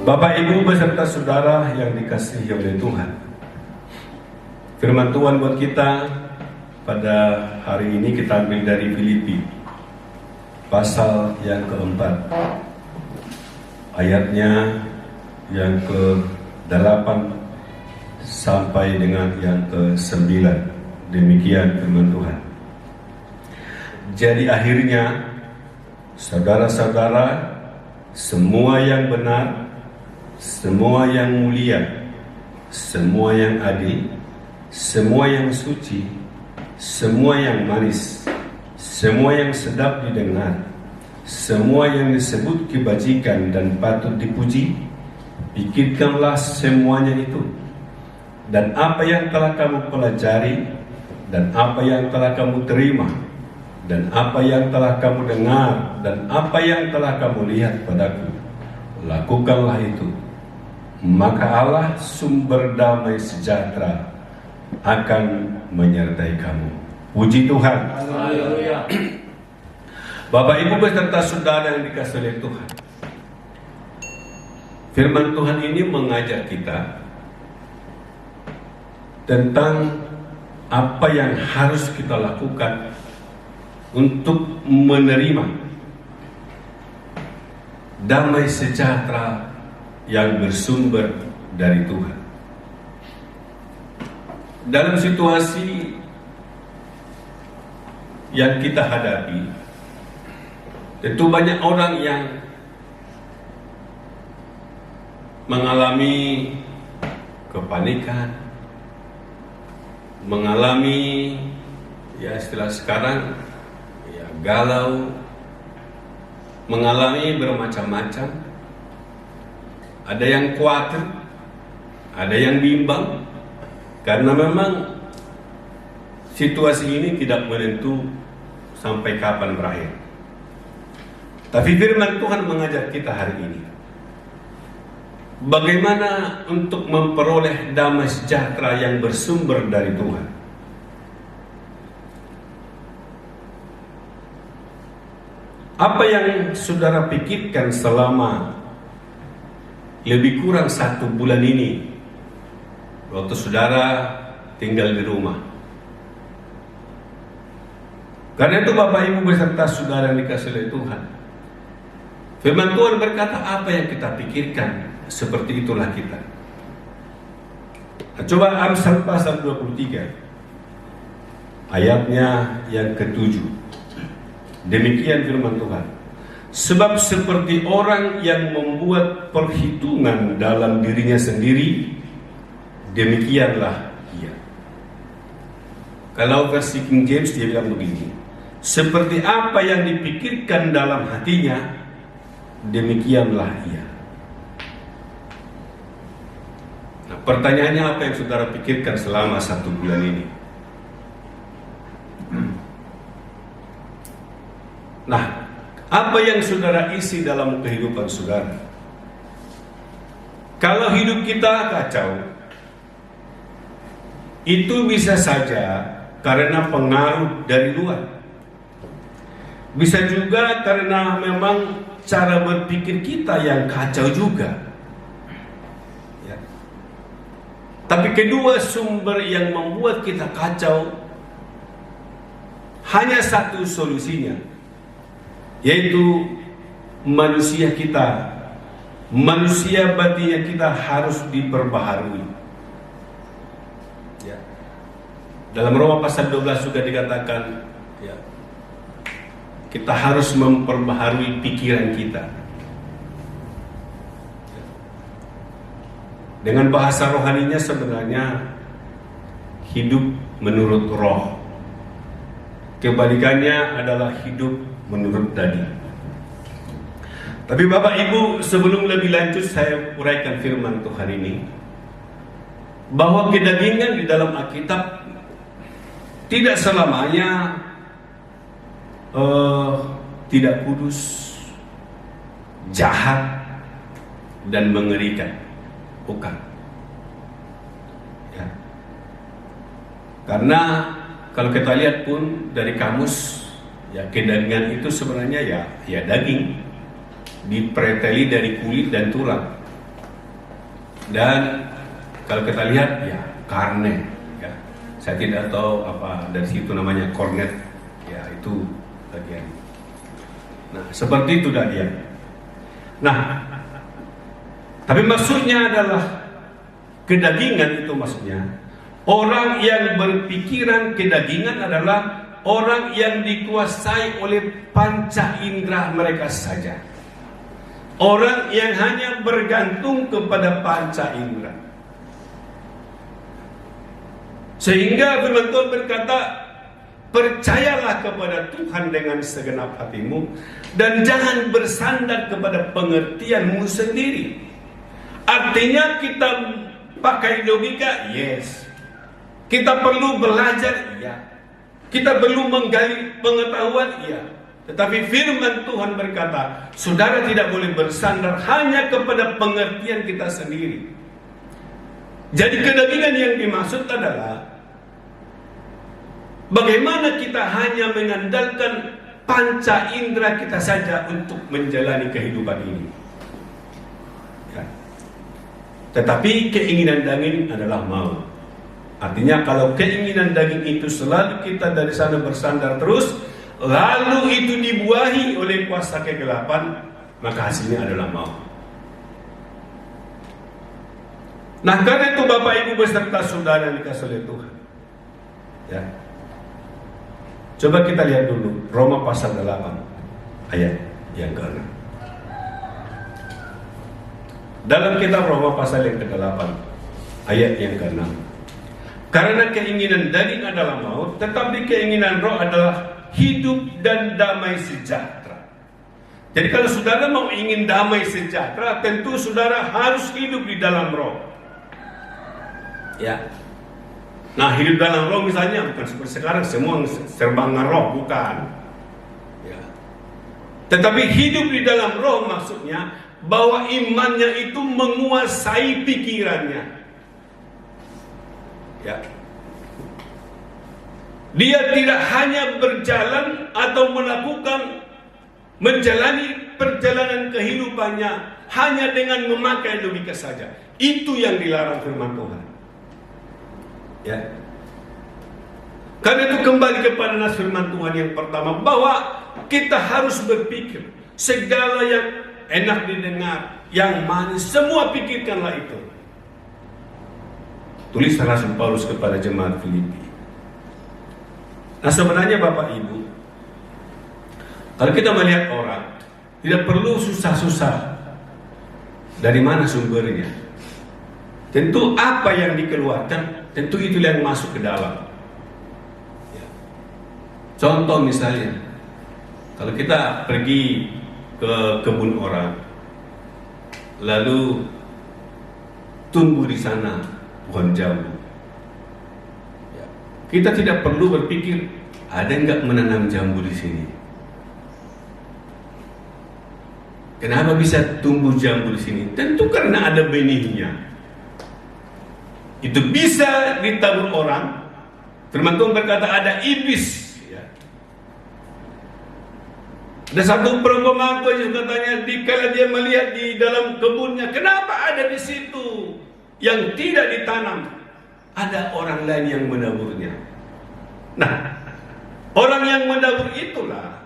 Bapak Ibu beserta saudara yang dikasihi oleh Tuhan, firman Tuhan buat kita pada hari ini kita ambil dari Filipi pasal yang keempat, ayatnya yang ke-8 sampai dengan yang ke-9. Demikian firman Tuhan. Jadi akhirnya saudara-saudara, semua yang benar, semua yang mulia, semua yang adil, semua yang suci, semua yang manis, semua yang sedap didengar, semua yang disebut kebajikan dan patut dipuji, pikirkanlah semuanya itu. Dan apa yang telah kamu pelajari, dan apa yang telah kamu terima, dan apa yang telah kamu dengar, dan apa yang telah kamu lihat padaku, lakukanlah itu. Maka Allah sumber damai sejahtera akan menyertai kamu. Puji Tuhan. Haleluya. Bapak Ibu beserta saudara yang dikasihi oleh Tuhan, firman Tuhan ini mengajak kita tentang apa yang harus kita lakukan untuk menerima damai sejahtera yang bersumber dari Tuhan. Dalam situasi yang kita hadapi, tentu banyak orang yang mengalami kepanikan, mengalami istilah sekarang galau, mengalami bermacam-macam. Ada yang khawatir, ada yang bimbang, karena memang situasi ini tidak menentu sampai kapan berakhir. Tapi firman Tuhan mengajak kita hari ini, bagaimana untuk memperoleh damai sejahtera yang bersumber dari Tuhan. Apa yang saudara pikirkan selama lebih kurang 1 bulan ini, waktu saudara tinggal di rumah? Karena itu Bapak Ibu beserta saudara yang dikasihi oleh Tuhan, firman Tuhan berkata apa yang kita pikirkan, seperti itulah kita. Nah, coba Amsal pasal 23 ayatnya yang ke-7. Demikian firman Tuhan. Sebab seperti orang yang membuat perhitungan dalam dirinya sendiri, demikianlah ia. Kalau versi King James dia bilang begini, seperti apa yang dipikirkan dalam hatinya, demikianlah ia. Nah, pertanyaannya, apa yang saudara pikirkan selama 1 bulan ini? Nah, apa yang saudara isi dalam kehidupan saudara? Kalau hidup kita kacau, itu bisa saja karena pengaruh dari luar. Bisa juga karena memang cara berpikir kita yang kacau juga. Ya. Tapi kedua sumber yang membuat kita kacau hanya satu solusinya, yaitu manusia kita, manusia batinnya kita harus diperbaharui. Ya. Dalam Roma pasal 12 juga dikatakan, ya, kita harus memperbaharui pikiran kita. Ya. Dengan bahasa rohaninya sebenarnya hidup menurut roh. Kebalikannya adalah hidup menurut daging. Tapi Bapak Ibu, sebelum lebih lanjut saya uraikan firman Tuhan ini, bahwa kedagingan di dalam Alkitab tidak selamanya tidak kudus, jahat, dan mengerikan. Bukan. Ya. Karena kalau kita lihat pun dari kamus, ya, kedagingan itu sebenarnya ya daging. dipreteli dari kulit dan tulang. Dan kalau kita lihat ya karne, ya. Saya tidak tahu apa dari situ namanya kornet, ya itu bagian. Nah seperti itu dah dia. Nah, tapi maksudnya adalah kedagingan itu maksudnya orang yang berpikiran kedagingan adalah orang yang dikuasai oleh panca indera mereka saja. Orang yang hanya bergantung kepada panca indera. Sehingga firman Tuhan berkata, percayalah kepada Tuhan dengan segenap hatimu dan jangan bersandar kepada pengertianmu sendiri. Artinya kita pakai logika, yes. Kita perlu belajar, ya. Kita perlu menggali pengetahuan, ya. Tetapi firman Tuhan berkata, saudara tidak boleh bersandar hanya kepada pengertian kita sendiri. Jadi kedagingan yang dimaksud adalah bagaimana kita hanya mengandalkan panca indera kita saja untuk menjalani kehidupan ini. Ya. Tetapi keinginan daging adalah mau. Artinya kalau keinginan daging itu selalu kita dari sana bersandar terus, lalu itu dibuahi oleh kuasa kegelapan, maka hasilnya adalah mau. Nah karena itu Bapak Ibu beserta saudara yang dikasih oleh Tuhan, ya. Coba kita lihat dulu Roma pasal 8 ayat yang ke-6. Dalam kitab Roma pasal yang ke-8 ayat yang ke-6. Karena keinginan daging adalah maut, tetapi keinginan roh adalah hidup dan damai sejahtera. Jadi kalau saudara mau ingin damai sejahtera, tentu saudara harus hidup di dalam roh. Ya. Nah, hidup dalam roh misalnya bukan seperti sekarang semua serba roh, bukan. Ya. Tetapi hidup di dalam roh maksudnya bahwa imannya itu menguasai pikirannya. Ya. Dia tidak hanya berjalan atau menjalani perjalanan kehidupannya hanya dengan memakai logika saja. Itu yang dilarang firman Tuhan. Ya. Karena itu kembali kepada nas firman Tuhan yang pertama bahwa kita harus berpikir segala yang enak didengar, yang manis, semua pikirkanlah itu. Tulis Rasul Paulus kepada jemaat Filipi. Nah sebenarnya Bapak Ibu, kalau kita melihat orang, tidak perlu susah-susah. Dari mana sumbernya? Tentu apa yang dikeluarkan, tentu itu yang masuk ke dalam. Ya. Contoh misalnya, kalau kita pergi ke kebun orang, lalu tumbuh di sana pohon jambu. Kita tidak perlu berpikir ada nggak menanam jambu di sini. Kenapa bisa tumbuh jambu di sini? Tentu karena ada benihnya. Itu bisa ditabur orang. Firman Tuhan berkata ada iblis. Ya. Ada satu perumpamaan yang katanya dikala dia melihat di dalam kebunnya, kenapa ada di situ yang tidak ditanam? Ada orang lain yang menaburnya. Nah, orang yang menabur itulah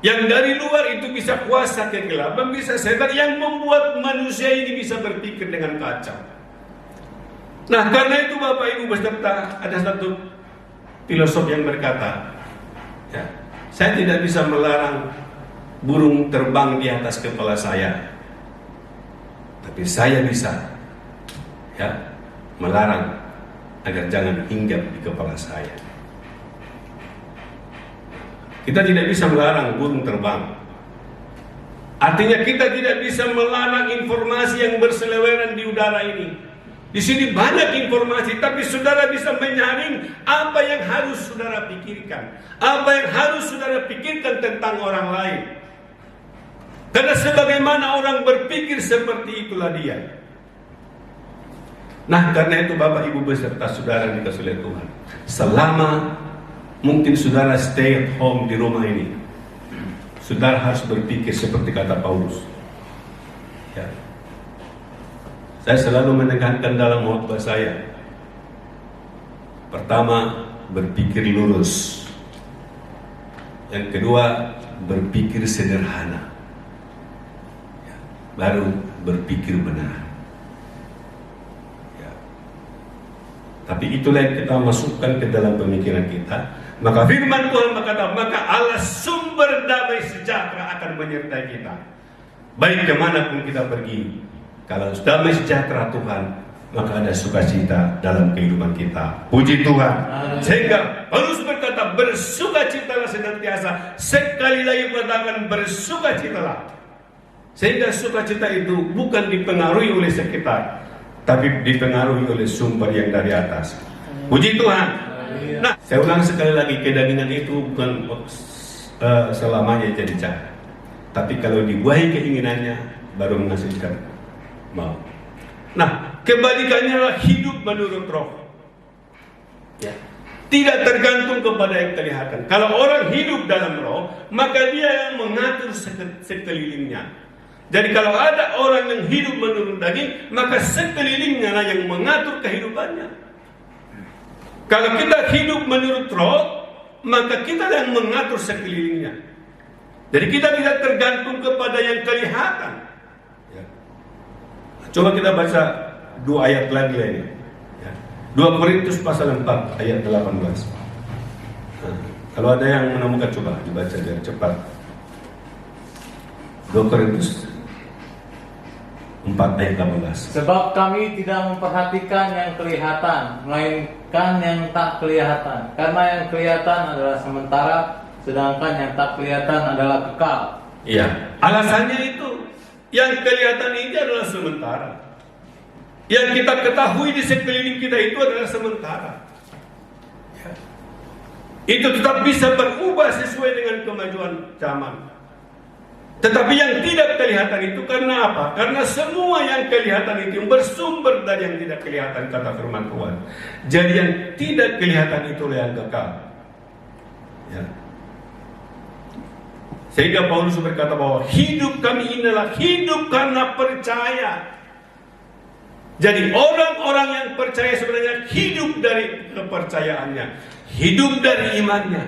yang dari luar itu bisa kuasa kegelapan, bisa setan yang membuat manusia ini bisa berpikir dengan kacau. Nah, karena itu Bapak Ibu beserta ada satu filosof yang berkata, ya, saya tidak bisa melarang burung terbang di atas kepala saya, tapi saya bisa, ya, melarang agar jangan hinggap di kepala saya. Kita tidak bisa melarang burung terbang. Artinya kita tidak bisa melarang informasi yang berseliweran di udara ini. Di sini banyak informasi, tapi saudara bisa menyaring apa yang harus saudara pikirkan, apa yang harus saudara pikirkan tentang orang lain. Karena sebagaimana orang berpikir seperti itulah dia. Nah, karena itu Bapak Ibu beserta saudara dikasih oleh Tuhan, selama mungkin saudara stay at home di rumah ini, saudara harus berpikir seperti kata Paulus. Ya. Saya selalu menekankan dalam khotbah saya. Pertama, berpikir lurus. Yang kedua, berpikir sederhana. Ya. Baru berpikir benar. Ya. Tapi itulah yang kita masukkan ke dalam pemikiran kita. Maka firman Tuhan berkata, maka Allah sumber damai sejahtera akan menyertai kita. Baik kemanapun kita pergi. Kalau damai sejahtera Tuhan, maka ada sukacita dalam kehidupan kita. Puji Tuhan. Sehingga Paulus berkata, bersukacitalah senantiasa. Sekali lagi katakan, bersukacitalah. Sehingga sukacita itu bukan dipengaruhi oleh sekitar, tapi dipengaruhi oleh sumber yang dari atas. Puji Tuhan. Nah, saya ulang sekali lagi, kedagingan itu bukan selamanya jadi jahat. Tapi kalau dibuahi keinginannya, baru menghasilkan mau. Nah, kebalikannya adalah hidup menurut roh. Ya. Tidak tergantung kepada yang kelihatan. Kalau orang hidup dalam roh, maka dia yang mengatur sekelilingnya. Jadi kalau ada orang yang hidup menurut daging, maka sekelilingnya lah yang mengatur kehidupannya. Kalau kita hidup menurut roh, maka kita yang mengatur sekelilingnya. Jadi kita tidak tergantung kepada yang kelihatan. Ya. Coba kita baca 2 ayat lagi ini. Ya. 2 Korintus pasal 4 ayat 18. Nah, kalau ada yang menemukan, coba dibaca biar cepat. 2 Korintus 4 ayat 18. Sebab kami tidak memperhatikan yang kelihatan, melainkan yang tak kelihatan. Karena yang kelihatan adalah sementara, sedangkan yang tak kelihatan adalah kekal. Iya, alasannya itu yang kelihatan ini adalah sementara. Yang kita ketahui di sekeliling kita itu adalah sementara. Ya. Itu tetap bisa berubah sesuai dengan kemajuan zaman. Tetapi yang tidak kelihatan itu karena apa? Karena semua yang kelihatan itu bersumber dari yang tidak kelihatan, kata firman Tuhan. Jadi yang tidak kelihatan itulah yang kekal. Ya. Sehingga Paulus berkata bahwa hidup kami inilah hidup karena percaya. Jadi orang-orang yang percaya sebenarnya hidup dari kepercayaannya, hidup dari imannya.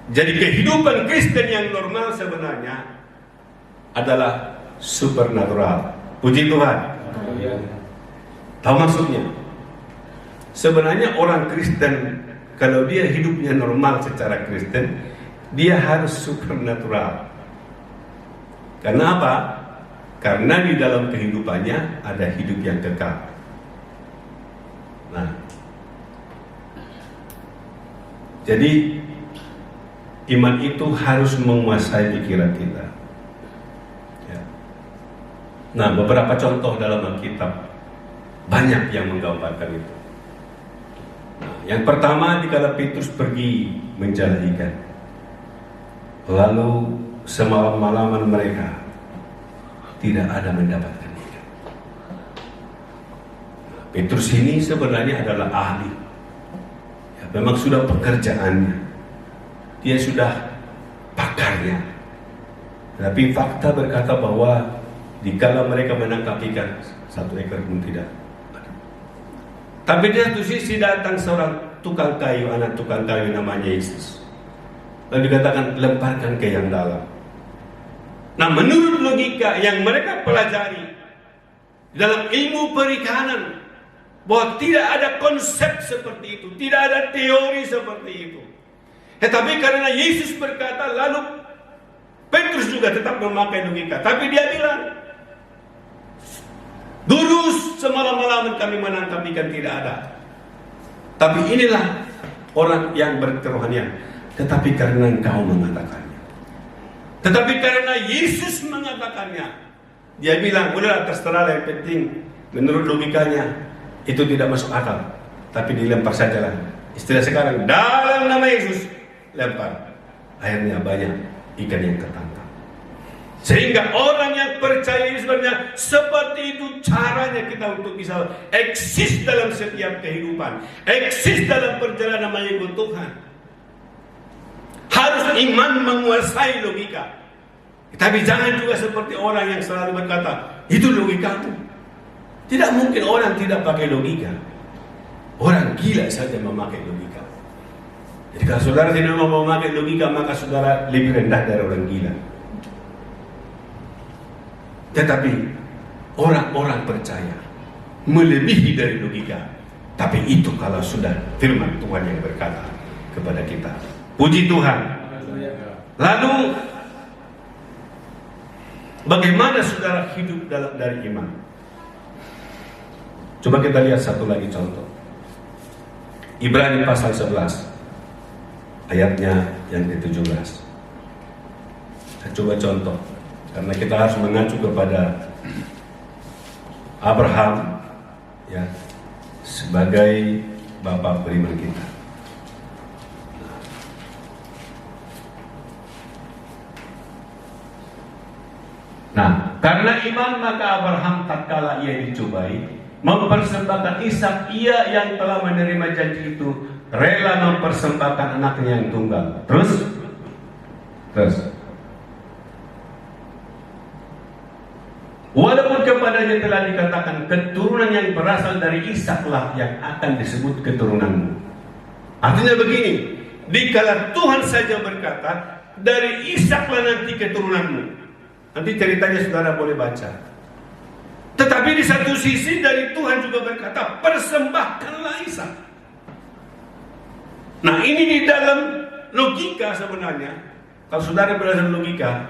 Jadi kehidupan Kristen yang normal sebenarnya adalah supernatural. Puji Tuhan. Tahu maksudnya? Sebenarnya orang Kristen, kalau dia hidupnya normal secara Kristen, dia harus supernatural. Karena apa? Karena di dalam kehidupannya ada hidup yang kekal. Nah, jadi iman itu harus menguasai pikiran kita. Ya. Nah, beberapa contoh dalam Alkitab banyak yang menggambarkan itu. Nah, yang pertama, dikala Petrus pergi menjala ikan, lalu semalam-malaman mereka tidak ada mendapatkan ikan. Petrus ini sebenarnya adalah ahli. Ya, memang sudah pekerjaannya. Dia sudah pakarnya. Tapi fakta berkata bahwa dikala mereka menangkap ikan, 1 ekor pun tidak ada. Tapi di satu sisi datang seorang tukang kayu, anak tukang kayu namanya Yesus. Lalu dikatakan lemparkan ke yang dalam. Nah, menurut logika yang mereka pelajari dalam ilmu perikanan, bahwa tidak ada konsep seperti itu, tidak ada teori seperti itu. Tetapi karena Yesus berkata, lalu Petrus juga tetap memakai logika. Tapi dia bilang, dulu semalam-malaman kami menangkap ikan, tidak ada. Tapi inilah orang yang berkerohanian. Tetapi karena engkau mengatakannya, tetapi karena Yesus mengatakannya, dia bilang, udahlah terserah, yang penting menurut logikanya itu tidak masuk akal, tapi dilempar sajalah. Istilah sekarang, dalam nama Yesus, lempar. Akhirnya banyak ikan yang tertangkap. Sehingga orang yang percaya ini sebenarnya seperti itu caranya kita untuk bisa eksis dalam setiap kehidupan, eksis dalam perjalanan mengikut Tuhan. Harus iman menguasai logika. Tapi jangan juga seperti orang yang selalu berkata, itu logikamu. Tidak mungkin orang tidak pakai logika. Orang gila saja memakai logika. Jadi kalau saudara tidak mau memakai logika, maka saudara lebih rendah dari orang gila. Tetapi orang-orang percaya melebihi dari logika. Tapi itu kalau sudah firman Tuhan yang berkata kepada kita. Puji Tuhan. Lalu bagaimana saudara hidup dari iman? Coba kita lihat satu lagi contoh. Ibrani pasal 11 ayatnya yang ke-17. Saya coba contoh, karena kita harus mengacu kepada Abraham ya, sebagai bapak beriman kita. Nah, karena iman maka Abraham tatkala ia dicobai mempersembahkan Ishak, ia yang telah menerima janji itu rela mempersembahkan anaknya yang tunggal. Terus walaupun kepadanya telah dikatakan keturunan yang berasal dari Ishaklah yang akan disebut keturunanmu. Artinya begini, dikala Tuhan saja berkata dari Ishaklah nanti keturunanmu. Nanti ceritanya saudara boleh baca. Tetapi di satu sisi dari Tuhan juga berkata, persembahkanlah Ishak. Nah, ini di dalam logika sebenarnya. Kalau saudara belajar logika,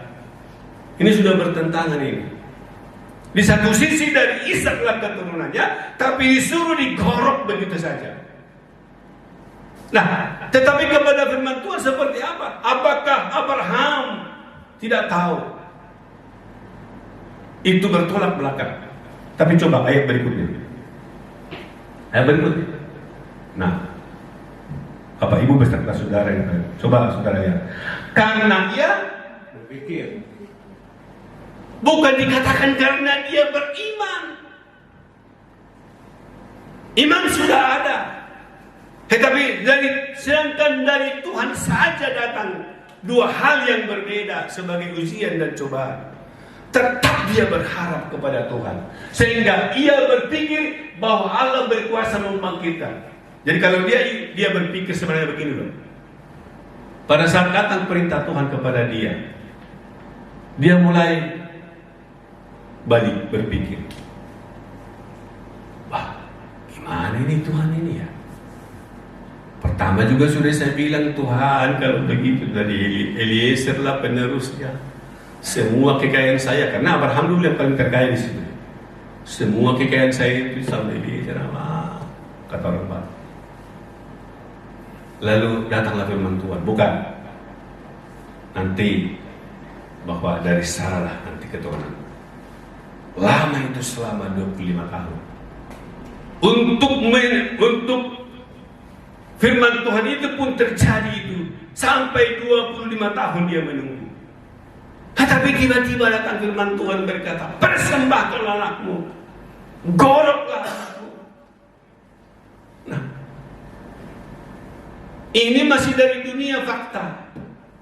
ini sudah bertentangan ini. Di satu sisi dari Ishaklah keturunannya, tapi disuruh digorok begitu saja. Nah, tetapi kepada firman Tuhan seperti apa? Apakah Abraham tidak tahu? Itu bertolak belakang. Tapi coba ayat berikutnya. Nah, Bapak Ibu beserta saudara yang coba saudara lihat. Karena ia berpikir. Bukan dikatakan karena dia beriman. Iman sudah ada. Tetapi sedangkan dari Tuhan saja datang dua hal yang berbeda sebagai ujian dan cobaan. Tetap dia berharap kepada Tuhan, sehingga ia berpikir bahwa Allah berkuasa membangkitkan. Jadi kalau dia berpikir sebenarnya begini loh. Pada saat datang perintah Tuhan kepada dia mulai balik berpikir, wah, gimana ini Tuhan ini ya? Pertama juga sudah saya bilang, Tuhan kalau begitu dari Eliezer lah penerusnya. Semua kekayaan saya, karena Abraham dulu yang paling terkaya di situ. Semua kekayaan saya itu sampai di Jerama, kata orang Batak. Lalu datanglah firman Tuhan, bukan nanti bahwa dari Sarah nanti keturunan. Lama itu selama 25 tahun. Untuk firman Tuhan itu pun terjadi itu sampai 25 tahun dia menunggu. Tetapi tiba-tiba datang firman Tuhan berkata, persembahkanlah anakmu, goroklah anakmu. Nah, ini masih dari dunia fakta.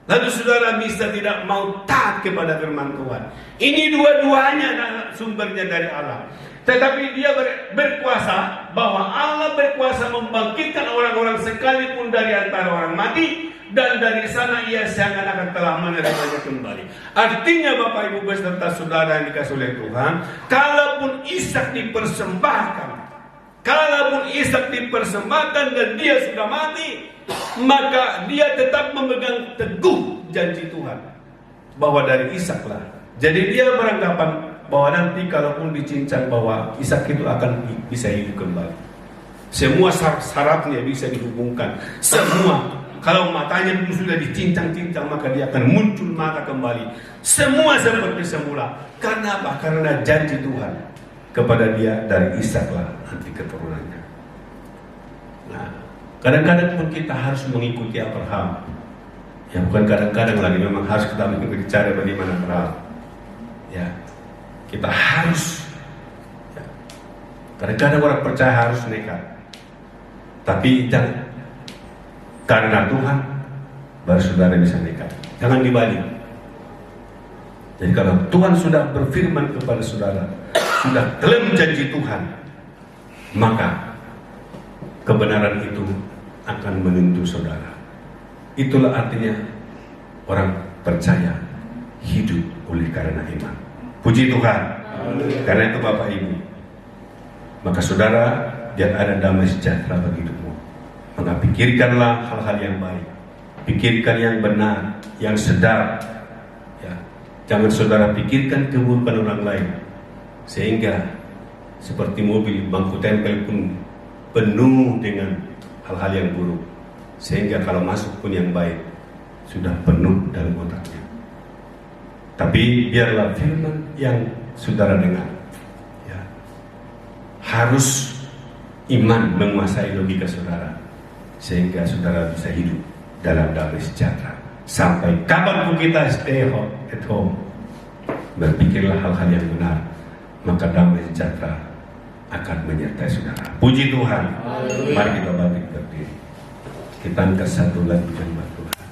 Lalu saudara bisa tidak mau taat kepada firman Tuhan. Ini dua-duanya sumbernya dari Allah. Tetapi dia berkuasa, bahwa Allah berkuasa membangkitkan orang-orang sekalipun dari antara orang mati. Dan dari sana ia seakan-akan telah menerimanya kembali. Artinya Bapak Ibu beserta saudara yang dikasih oleh Tuhan, kalaupun Ishak dipersembahkan dan dia sudah mati, maka dia tetap memegang teguh janji Tuhan bahwa dari Ishaklah. Jadi dia beranggapan bahwa nanti kalaupun dicincang bahwa Ishak itu akan bisa hidup kembali. Semua syaratnya bisa dihubungkan. Semua. Kalau matanya itu sudah dicincang-cincang, maka dia akan muncul mata kembali. Semua seperti semula. Karena apa? Karena janji Tuhan kepada dia dari Ishaklah nanti keturunannya. Nah, kadang-kadang pun kita harus mengikuti Abraham. Ya, bukan kadang-kadang lagi, memang harus kita mengikuti cara bagaimana Abraham. Ya, kita harus. Ya. Kadang-kadang orang percaya harus nekat. Tapi jangan. Karena Tuhan, baru saudara bisa nekat. Jangan dibalik. Jadi kalau Tuhan sudah berfirman kepada saudara, sudah klaim janji Tuhan, maka kebenaran itu akan menuntun saudara. Itulah artinya orang percaya hidup oleh karena iman. Puji Tuhan. Karena itu Bapak Ibu, maka saudara, biar ada damai sejahtera bagi hidupmu, maka pikirkanlah hal-hal yang baik, pikirkan yang benar, yang sedap, ya. Jangan saudara pikirkan keburukan orang lain, sehingga seperti mobil bangku tempel pun penuh dengan hal-hal yang buruk, sehingga kalau masuk pun yang baik sudah penuh dalam otaknya. Tapi biarlah firman yang saudara dengar, ya, harus iman menguasai logika saudara, sehingga saudara bisa hidup dalam damai sejahtera. Sampai kapanpun kita stay at home, berpikirlah hal-hal yang benar, maka damai sejahtera akan menyertai saudara. Puji Tuhan. Mari kita bangkit berdiri. Kita angkat satu lagu yang baru.